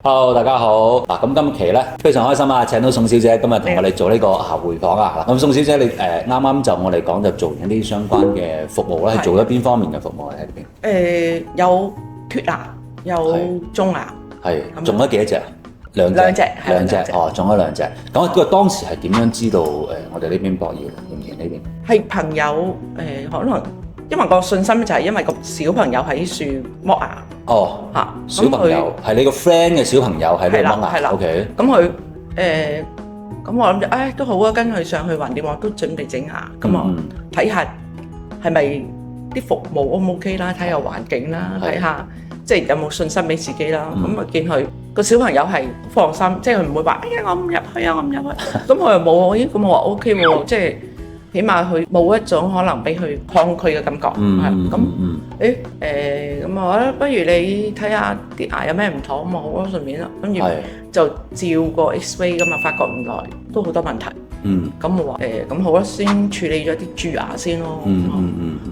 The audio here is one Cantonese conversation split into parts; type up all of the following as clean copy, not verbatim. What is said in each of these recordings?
Hello，大家好。咁今期咧非常開心啊，請到宋小姐今日同我哋做呢個回訪啊。咁宋小姐你啱啱就我哋講就做完一啲相關嘅服務咧，係做咗邊方面嘅服務喺呢邊？有脱牙，有種牙。係種咗幾多隻？兩隻哦，種咗兩隻。咁佢當時係點樣知道我哋呢邊博耀鹽田呢邊？係朋友可能因為個信心就係因為個小朋友喺樹剝牙。哦，嚇，小朋友係你個 friend 嘅小朋友喺度剝牙。係啦。OK。咁佢咁我諗住都好啊，跟佢上去橫掂我都準備整牙，咁我睇下係咪啲服務 O 唔 OK 啦，睇下環境啦，睇下即係有冇信心俾自己啦。咁啊見佢個小朋友係放心，即係佢唔會話我唔入去啊，我唔入去。咁佢又冇，咁我話 OK 喎，即係起碼佢冇一種可能俾佢抗拒嘅感覺。咁我覺得不如你睇下啲牙有咩唔妥咁啊，好咯，順便啦，跟住就照個 X-ray 咁啊，發覺原來都好多問題。咁我話咁好啦，先處理咗啲蛀牙先咯。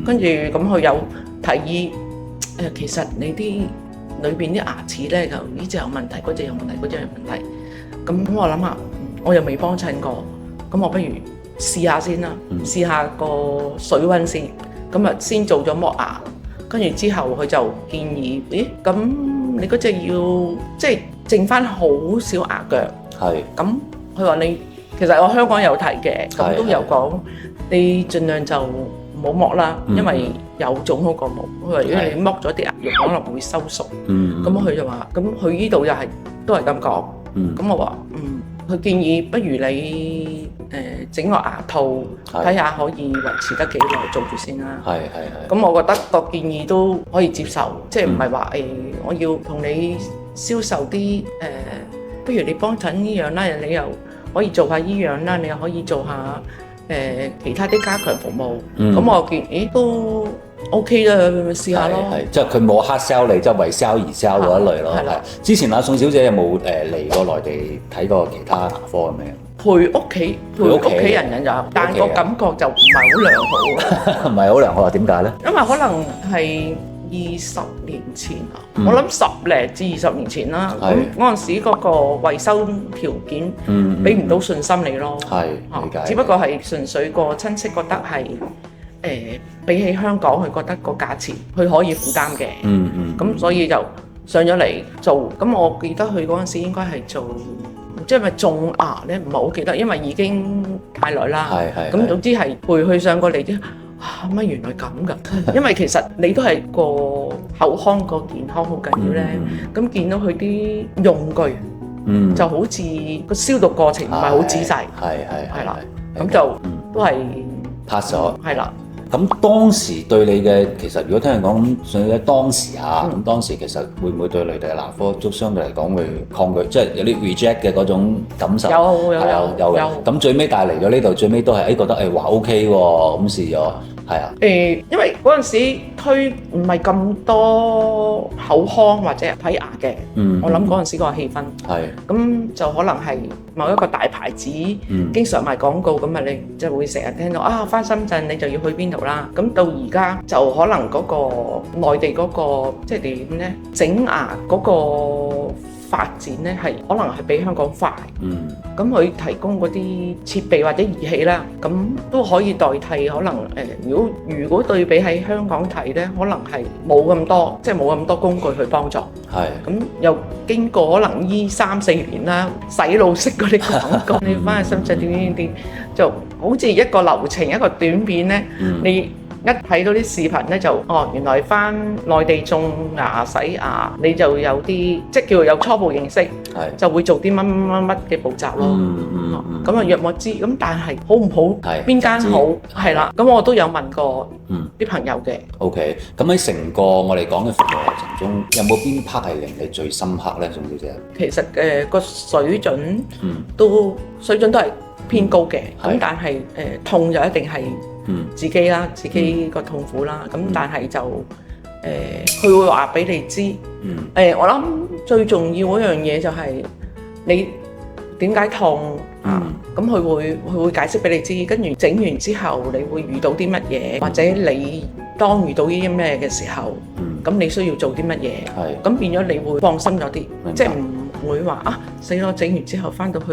跟住咁佢有提議其實你啲裏邊啲牙齒咧就呢隻有問題，嗰隻有問題，嗰隻有問題。咁我諗下，我又未幫襯過，咁我不如試下先啦，試下個水溫先。咁啊先做咗剝牙，跟住之後佢就建議，咁你嗰隻要即係剩翻好少牙腳。係。咁佢話你其實我香港有提嘅，咁都有講你盡量就唔好剝啦，因為有種好過冇。佢話如果你剝咗啲牙肉可能會收縮。咁佢就話，咁佢呢度又係都係咁講。咁我話佢建議不如你整個牙套，睇下可以維持得幾耐，做住先啦。咁我覺得個建議都可以接受，即係唔係話我要同你銷售啲不如你幫襯呢樣啦，你又可以做下呢樣啦，你又可以做下其他啲加強服務。咁我見都 OK 啦，試下咯。即係佢冇黑 sell 你，即係為 sell 而 sell 嗰一類咯。之前阿宋小姐有冇嚟過內地睇過其他牙科咁樣？陪屋企人有，但個感覺就唔係好良好。唔係好良好啊？點解咧？因為可能係20年前啊，我諗10零至20年前啦。咁嗰陣時嗰個維修條件俾唔到信心你咯。理解。只不過係純粹個親戚覺得係比起香港，佢覺得個價錢佢可以負擔嘅。咁所以就上咗嚟做。咁我記得佢嗰陣時應該係做。即係咪種牙咧？唔係好記得，因為已經太耐啦。咁總之係陪佢上過嚟啫。乜原來咁㗎？因為其實你都係個口腔個健康好緊要咧。咁見到佢啲用具，就好似個消毒過程唔係好仔細。係啦。咁就都係 pass 咗。係啦。咁當時對你嘅其實，如果聽人講，所以咧當時咁當時其實會唔會對內地嘅牙科都相對嚟講會抗拒，即係有啲 reject 嘅嗰種感受？有。咁最尾帶嚟咗呢度，最尾都係覺得話 OK 喎，咁試咗。因為嗰陣時推唔係咁多口腔或者睇牙嘅，我諗嗰陣時個氣氛，咁就可能係某一個大牌子經常賣廣告，咁啊你就會成日聽到返深圳你就要去邊度啦。咁到而家就可能嗰個內地嗰個即係點咧，整牙嗰個發展咧係可能係比香港快。咁佢提供嗰啲設備或者儀器啦，咁都可以代替可能如果對比喺香港睇咧，可能係冇咁多，即係冇咁多工具去幫助。咁又經過可能呢3-4年啦，洗腦式嗰啲廣告，你翻去深圳點，就好似一個流程一個短片咧，你一睇到啲視頻咧就原來翻內地種牙洗牙，你就有啲即係叫做有初步認識，就會做啲乜嘅步驟咯。咁啊若我知，咁但係好唔好？邊間好？係啦，咁我都有問過啲朋友嘅。OK，咁喺成個我哋講嘅服務流程中，有冇邊 part 係令你最深刻咧，宋小姐？其實個水準都係偏高嘅，咁但係痛就一定係自己啦，自己個痛苦啦。咁但係就佢會話俾你知。我諗最重要嗰樣嘢就係你點解痛啊？咁佢會解釋俾你知，跟住整完之後你會遇到啲乜嘢，或者你當遇到呢啲咩嘅時候，咁你需要做啲乜嘢？咁變咗你會放心咗啲，即係唔會話死咯，整完之後翻到去，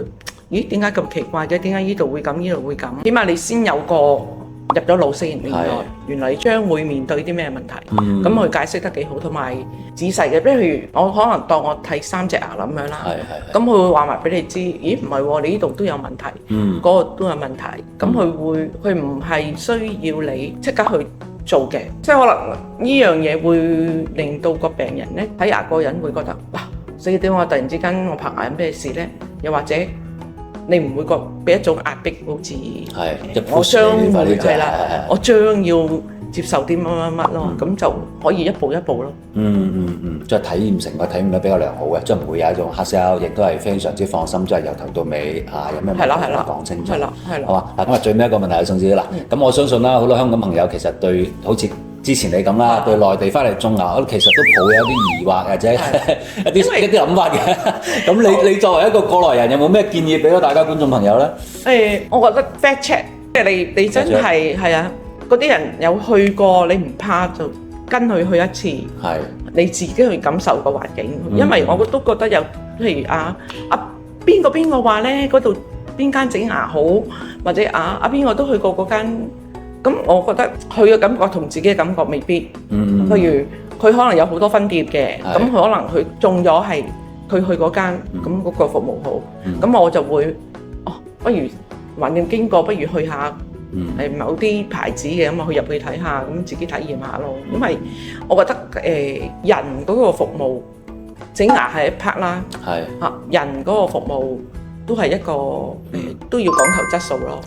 咦點解咁奇怪嘅？點解呢度會咁，呢度會咁？起碼你先有個入咗腦先，原來你將會面對啲咩問題，咁佢解釋得幾好，同埋仔細嘅。譬如我可能當我睇3隻牙咁樣啦，咁佢會話埋俾你知，咦唔係喎，你呢度都有問題，嗰個都有問題，咁佢唔係需要你即刻去做嘅，即係可能呢樣嘢會令到個病人咧睇牙個人會覺得死點我突然之間我拍牙有咩事咧？又或者你唔會覺俾一種壓迫，好似我將會係啦，我將要接受啲乜咯，咁就可以一步一步咯。即係體驗成個體驗得比較良好嘅，即係唔會有一種黑 sell，亦都係非常之放心，即係由頭到尾有咩問題講清楚。係啦，好嘛？嗱，咁最尾一個問題啊，宋小姐啦，咁我相信啦，好多香港朋友其實對好似之前你咁啦，對內地翻嚟種牙，其實都抱有啲疑惑或者一啲諗法嘅。咁你作為一個過來人，有冇咩建議俾到大家觀眾朋友咧？我覺得 fact check， 即係你真係嗰啲人有去過，你唔怕就跟佢去一次，你自己去感受個環境。因為我都覺得有，譬如邊個話咧，嗰度邊間整牙好，或者邊個都去過嗰間。咁我覺得佢嘅感覺同自己嘅感覺未必，譬如佢可能有好多分店嘅，咁佢可能佢中咗係佢去嗰間，咁嗰個服務好，咁我就會不如橫掂經過，不如去下某啲牌子嘅，咁去入去睇下，咁自己體驗下咯。因為我覺得人嗰個服務整牙係一 part 啦，人嗰個服務都係一個都要講求質素咯。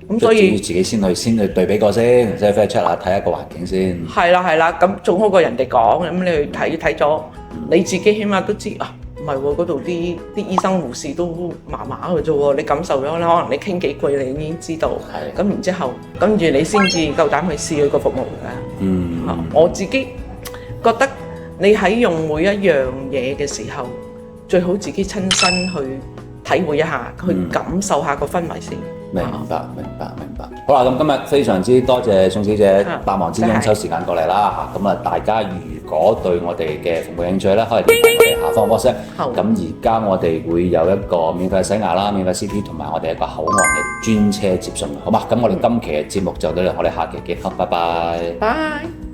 咁所以自己先去對比過先，即係 fair check 下睇一個環境先。係啦，咁總好過人哋講，咁你去睇咗，你自己起碼都知唔係喎，嗰度啲醫生護士都麻麻嘅啫喎，你感受咗，可能你傾幾句你已經知道。咁然之後，跟住你先至夠膽去試佢個服務㗎。我自己覺得你喺用每一樣嘢嘅時候，最好自己親身去體會一下，去感受下個氛圍先。明白。好啦，咁今日非常之多謝宋小姐百忙之中抽時間過嚟啦。咁大家如果對我哋嘅服務興趣咧，可以點我哋下方 WhatsApp。咁而家我哋會有一個免費洗牙啦、免費 CT 同埋我哋一個口岸嘅專車接送，好嘛？咁我哋今期嘅節目就到呢度，我哋下期見，好，拜拜。拜。